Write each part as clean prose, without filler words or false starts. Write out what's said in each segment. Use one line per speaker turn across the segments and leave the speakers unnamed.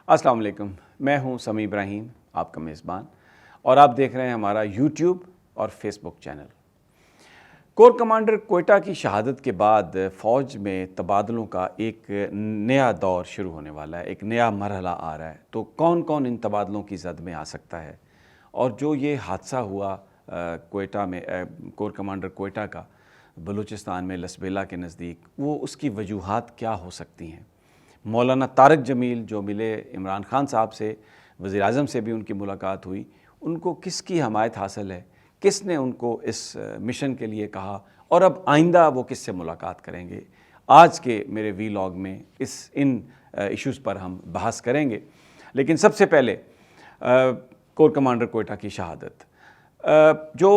السلام علیکم، میں ہوں سمیع ابراہیم، آپ کا میزبان، اور آپ دیکھ رہے ہیں ہمارا یوٹیوب اور فیس بک چینل۔ کور کمانڈر کوئٹہ کی شہادت کے بعد فوج میں تبادلوں کا ایک نیا دور شروع ہونے والا ہے، ایک نیا مرحلہ آ رہا ہے۔ تو کون کون ان تبادلوں کی زد میں آ سکتا ہے؟ اور جو یہ حادثہ ہوا کوئٹہ میں، کور کمانڈر کوئٹہ کا بلوچستان میں لسبیلا کے نزدیک، وہ اس کی وجوہات کیا ہو سکتی ہیں؟ مولانا طارق جمیل جو ملے عمران خان صاحب سے، وزیر اعظم سے بھی ان کی ملاقات ہوئی، ان کو کس کی حمایت حاصل ہے؟ کس نے ان کو اس مشن کے لیے کہا؟ اور اب آئندہ وہ کس سے ملاقات کریں گے؟ آج کے میرے ویلاگ میں ان ایشوز پر ہم بحث کریں گے۔ لیکن سب سے پہلے کور کمانڈر کوئٹہ کی شہادت، جو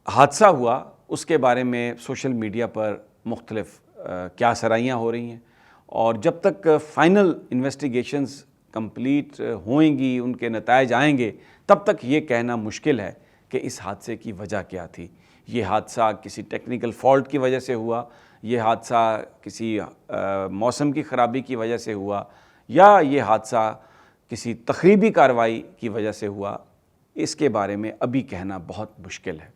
حادثہ ہوا اس کے بارے میں سوشل میڈیا پر مختلف کیا سرائیاں ہو رہی ہیں، اور جب تک فائنل انویسٹیگیشنز کمپلیٹ ہوئیں گی، ان کے نتائج آئیں گے، تب تک یہ کہنا مشکل ہے کہ اس حادثے کی وجہ کیا تھی۔ یہ حادثہ کسی ٹیکنیکل فالٹ کی وجہ سے ہوا، یہ حادثہ کسی موسم کی خرابی کی وجہ سے ہوا، یا یہ حادثہ کسی تخریبی کارروائی کی وجہ سے ہوا، اس کے بارے میں ابھی کہنا بہت مشکل ہے۔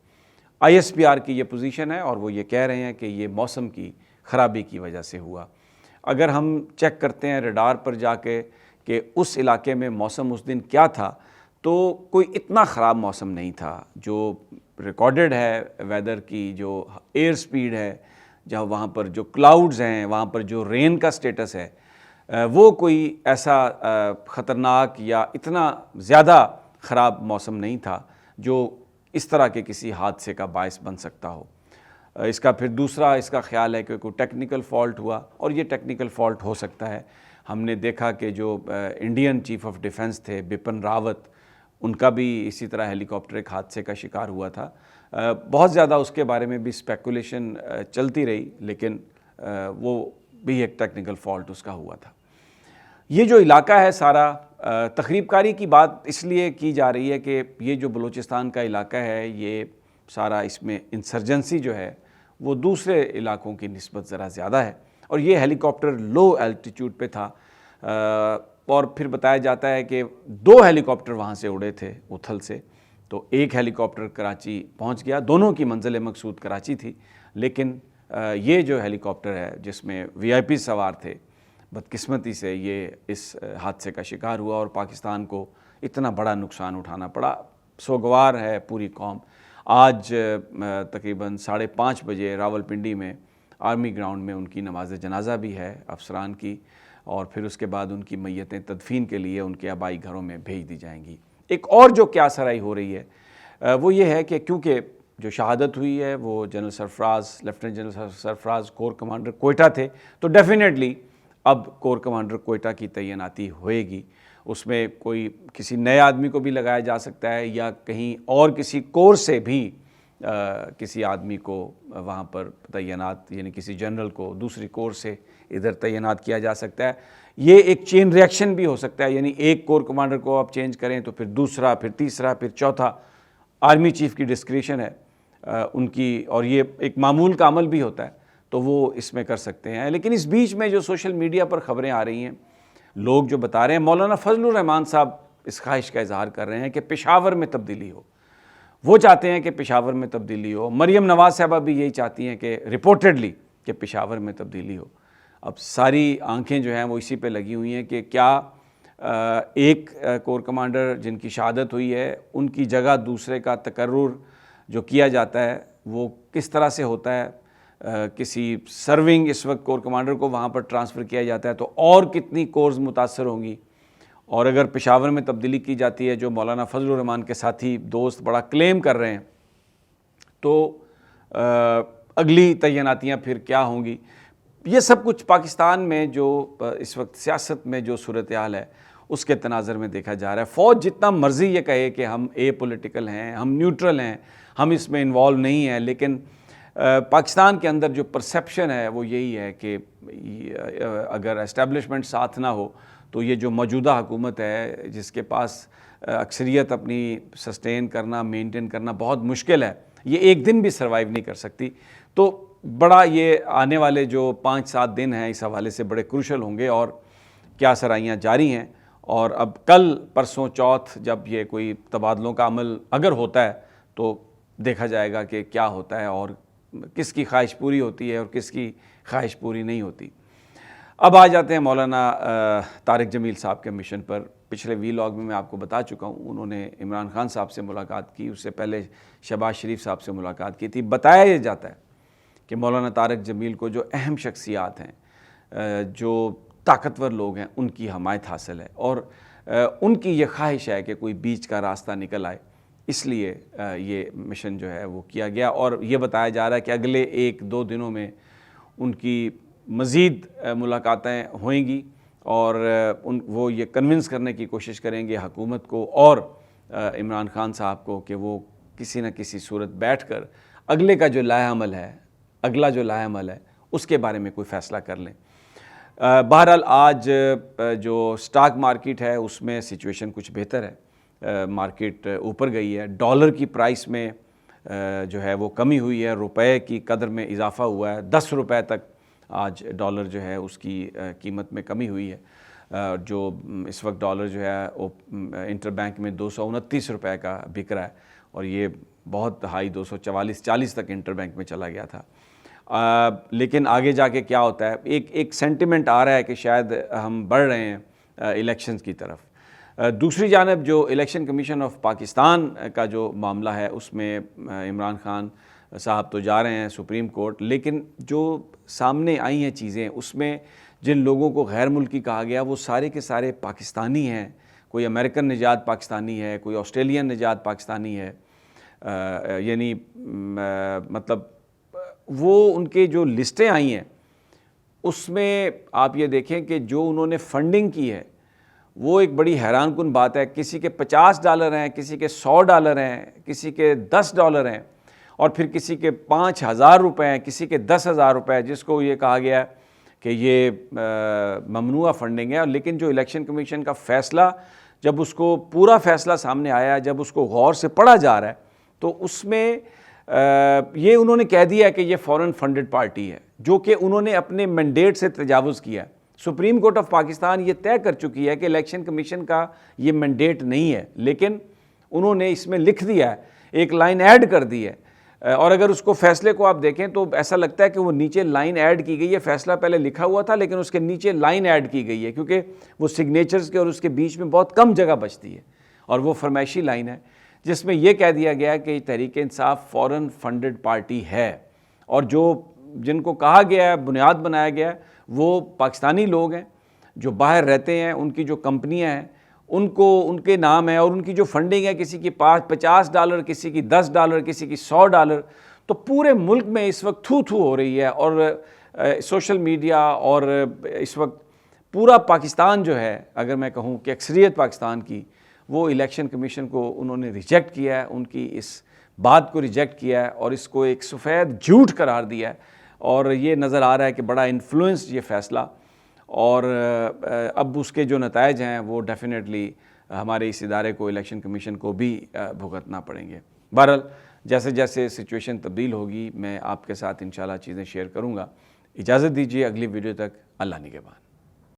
آئی ایس پی آر کی یہ پوزیشن ہے، اور وہ یہ کہہ رہے ہیں کہ یہ موسم کی خرابی کی وجہ سے ہوا۔ اگر ہم چیک کرتے ہیں ریڈار پر جا کے کہ اس علاقے میں موسم اس دن کیا تھا، تو کوئی اتنا خراب موسم نہیں تھا۔ جو ریکارڈڈ ہے ویدر کی، جو ایئر سپیڈ ہے، جہاں وہاں پر جو کلاؤڈز ہیں، وہاں پر جو رین کا سٹیٹس ہے، وہ کوئی ایسا خطرناک یا اتنا زیادہ خراب موسم نہیں تھا جو اس طرح کے کسی حادثے کا باعث بن سکتا ہو۔ اس کا پھر دوسرا اس کا خیال ہے کہ کوئی ٹیکنیکل فالٹ ہوا، اور یہ ٹیکنیکل فالٹ ہو سکتا ہے۔ ہم نے دیکھا کہ جو انڈین چیف آف ڈیفنس تھے بپن راوت، ان کا بھی اسی طرح ہیلی کاپٹر ایک حادثے کا شکار ہوا تھا۔ بہت زیادہ اس کے بارے میں بھی اسپیکولیشن چلتی رہی، لیکن وہ بھی ایک ٹیکنیکل فالٹ اس کا ہوا تھا۔ یہ جو علاقہ ہے سارا، تخریب کاری کی بات اس لیے کی جا رہی ہے کہ یہ جو بلوچستان کا علاقہ ہے، یہ سارا، اس میں انسرجنسی جو ہے وہ دوسرے علاقوں کی نسبت ذرا زیادہ ہے، اور یہ ہیلی کاپٹر لو الٹیٹیوڈ پہ تھا، اور پھر بتایا جاتا ہے کہ 2 ہیلی کاپٹر وہاں سے اڑے تھے اتھل سے، تو ایک ہیلی کاپٹر کراچی پہنچ گیا، دونوں کی منزل مقصود کراچی تھی، لیکن یہ جو ہیلی کاپٹر ہے جس میں وی آئی پی سوار تھے، بدقسمتی سے یہ اس حادثے کا شکار ہوا، اور پاکستان کو اتنا بڑا نقصان اٹھانا پڑا۔ سوگوار ہے پوری قوم۔ آج تقریباً 5:30 بجے راولپنڈی میں آرمی گراؤنڈ میں ان کی نماز جنازہ بھی ہے افسران کی، اور پھر اس کے بعد ان کی میتیں تدفین کے لیے ان کے آبائی گھروں میں بھیج دی جائیں گی۔ ایک اور جو کیا سرائی ہو رہی ہے وہ یہ ہے کہ کیونکہ جو شہادت ہوئی ہے وہ جنرل سرفراز، لیفٹیننٹ جنرل سرفراز کور کمانڈر کوئٹہ تھے، تو ڈیفینیٹلی اب کور کمانڈر کوئٹہ کی تعیناتی ہوئے گی۔ اس میں کوئی کسی نئے آدمی کو بھی لگایا جا سکتا ہے، یا کہیں اور کسی کور سے بھی کسی آدمی کو وہاں پر تعینات، یعنی کسی جنرل کو دوسری کور سے ادھر تعینات کیا جا سکتا ہے۔ یہ ایک چین ریئیکشن بھی ہو سکتا ہے، یعنی ایک کور کمانڈر کو آپ چینج کریں تو پھر دوسرا، پھر تیسرا، پھر چوتھا۔ آرمی چیف کی ڈسکریشن ہے ان کی، اور یہ ایک معمول کا عمل بھی ہوتا ہے، تو وہ اس میں کر سکتے ہیں۔ لیکن اس بیچ میں جو سوشل میڈیا پر خبریں آ رہی ہیں، لوگ جو بتا رہے ہیں، مولانا فضل الرحمان صاحب اس خواہش کا اظہار کر رہے ہیں کہ پشاور میں تبدیلی ہو۔ وہ چاہتے ہیں کہ پشاور میں تبدیلی ہو۔ مریم نواز صاحبہ بھی یہی چاہتی ہیں کہ ریپورٹڈلی کہ پشاور میں تبدیلی ہو۔ اب ساری آنکھیں جو ہیں وہ اسی پہ لگی ہوئی ہیں کہ کیا ایک کور کمانڈر جن کی شہادت ہوئی ہے، ان کی جگہ دوسرے کا تقرر جو کیا جاتا ہے وہ کس طرح سے ہوتا ہے؟ کسی سرونگ اس وقت کور کمانڈر کو وہاں پر ٹرانسفر کیا جاتا ہے تو اور کتنی کورز متاثر ہوں گی؟ اور اگر پشاور میں تبدیلی کی جاتی ہے، جو مولانا فضل الرحمان کے ساتھی دوست بڑا کلیم کر رہے ہیں، تو اگلی تعیناتیاں پھر کیا ہوں گی؟ یہ سب کچھ پاکستان میں جو اس وقت سیاست میں جو صورتحال ہے اس کے تناظر میں دیکھا جا رہا ہے۔ فوج جتنا مرضی یہ کہے کہ ہم اے پولیٹیکل ہیں، ہم نیوٹرل ہیں، ہم اس میں انوالو نہیں ہیں، لیکن پاکستان کے اندر جو پرسیپشن ہے وہ یہی ہے کہ اگر اسٹیبلشمنٹ ساتھ نہ ہو تو یہ جو موجودہ حکومت ہے، جس کے پاس اکثریت اپنی سسٹین کرنا، مینٹین کرنا بہت مشکل ہے، یہ ایک دن بھی سروائیو نہیں کر سکتی۔ تو بڑا یہ آنے والے جو 5-7 دن ہیں اس حوالے سے بڑے کروشل ہوں گے، اور کیا سرائیاں جاری ہیں، اور اب کل پرسوں چوتھ جب یہ کوئی تبادلوں کا عمل اگر ہوتا ہے تو دیکھا جائے گا کہ کیا ہوتا ہے اور کس کی خواہش پوری ہوتی ہے اور کس کی خواہش پوری نہیں ہوتی۔ اب آ جاتے ہیں مولانا طارق جمیل صاحب کے مشن پر۔ پچھلے ویلاگ میں آپ کو بتا چکا ہوں، انہوں نے عمران خان صاحب سے ملاقات کی، اس سے پہلے شہباز شریف صاحب سے ملاقات کی تھی۔ بتایا یہ جاتا ہے کہ مولانا طارق جمیل کو جو اہم شخصیات ہیں، جو طاقتور لوگ ہیں، ان کی حمایت حاصل ہے اور ان کی یہ خواہش ہے کہ کوئی بیچ کا راستہ نکل آئے، اس لیے یہ مشن جو ہے وہ کیا گیا۔ اور یہ بتایا جا رہا ہے کہ اگلے 1-2 دنوں میں ان کی مزید ملاقاتیں ہوئیں گی اور وہ یہ کنونس کرنے کی کوشش کریں گے حکومت کو اور عمران خان صاحب کو کہ وہ کسی نہ کسی صورت بیٹھ کر اگلا جو لائحہ عمل ہے اس کے بارے میں کوئی فیصلہ کر لیں۔ بہرحال آج جو سٹاک مارکیٹ ہے اس میں سچویشن کچھ بہتر ہے، مارکیٹ اوپر گئی ہے، ڈالر کی پرائس میں جو ہے وہ کمی ہوئی ہے، روپے کی قدر میں اضافہ ہوا ہے، 10 روپے تک آج ڈالر جو ہے اس کی قیمت میں کمی ہوئی ہے، جو اس وقت ڈالر جو ہے وہ انٹر بینک میں 229 روپے کا بک رہا ہے اور یہ بہت ہائی 244-40 تک انٹر بینک میں چلا گیا تھا۔ لیکن آگے جا کے کیا ہوتا ہے، ایک سینٹیمنٹ آ رہا ہے کہ شاید ہم بڑھ رہے ہیں الیکشنز کی طرف۔ دوسری جانب جو الیکشن کمیشن آف پاکستان کا جو معاملہ ہے اس میں عمران خان صاحب تو جا رہے ہیں سپریم کورٹ، لیکن جو سامنے آئی ہیں چیزیں اس میں جن لوگوں کو غیر ملکی کہا گیا وہ سارے کے سارے پاکستانی ہیں، کوئی امریکن نژاد پاکستانی ہے، کوئی آسٹریلین نژاد پاکستانی ہے، یعنی مطلب وہ ان کے جو لسٹیں آئی ہیں اس میں آپ یہ دیکھیں کہ جو انہوں نے فنڈنگ کی ہے وہ ایک بڑی حیران کن بات ہے۔ کسی کے $50 ہیں، کسی کے $100 ہیں، کسی کے $10 ہیں اور پھر کسی کے 5,000 روپے ہیں، کسی کے 10,000 روپے، جس کو یہ کہا گیا ہے کہ یہ ممنوعہ فنڈنگ ہے۔ لیکن جو الیکشن کمیشن کا فیصلہ، جب اس کو پورا فیصلہ سامنے آیا، جب اس کو غور سے پڑھا جا رہا ہے تو اس میں یہ انہوں نے کہہ دیا کہ یہ فورن فنڈڈ پارٹی ہے، جو کہ انہوں نے اپنے مینڈیٹ سے تجاوز کیا ہے۔ سپریم کورٹ آف پاکستان یہ طے کر چکی ہے کہ الیکشن کمیشن کا یہ مینڈیٹ نہیں ہے، لیکن انہوں نے اس میں لکھ دیا ہے، ایک لائن ایڈ کر دی ہے، اور اگر اس کو فیصلے کو آپ دیکھیں تو ایسا لگتا ہے کہ وہ نیچے لائن ایڈ کی گئی ہے۔ فیصلہ پہلے لکھا ہوا تھا لیکن اس کے نیچے لائن ایڈ کی گئی ہے کیونکہ وہ سگنیچرز کے اور اس کے بیچ میں بہت کم جگہ بچتی ہے، اور وہ فرمائشی لائن ہے جس میں یہ کہہ دیا گیا ہے کہ تحریک انصاف فورن فنڈڈ پارٹی ہے، اور جن کو کہا گیا ہے، بنیاد بنایا گیا ہے، وہ پاکستانی لوگ ہیں جو باہر رہتے ہیں، ان کی جو کمپنیاں ہیں ان کے نام ہے، اور ان کی جو فنڈنگ ہے کسی کی $50، کسی کی $10، کسی کی $100، تو پورے ملک میں اس وقت تھو ہو رہی ہے۔ اور سوشل میڈیا اور اس وقت پورا پاکستان جو ہے، اگر میں کہوں کہ اکثریت پاکستان کی، وہ الیکشن کمیشن کو انہوں نے ریجیکٹ کیا ہے، ان کی اس بات کو ریجیکٹ کیا ہے اور اس کو ایک سفید جھوٹ قرار دیا ہے، اور یہ نظر آ رہا ہے کہ بڑا انفلوئنس یہ فیصلہ، اور اب اس کے جو نتائج ہیں وہ ڈیفینیٹلی ہمارے اس ادارے کو، الیکشن کمیشن کو بھی بھگتنا پڑیں گے۔ بہرحال جیسے جیسے سچویشن تبدیل ہوگی میں آپ کے ساتھ انشاءاللہ چیزیں شیئر کروں گا۔ اجازت دیجیے، اگلی ویڈیو تک اللہ نگہبان۔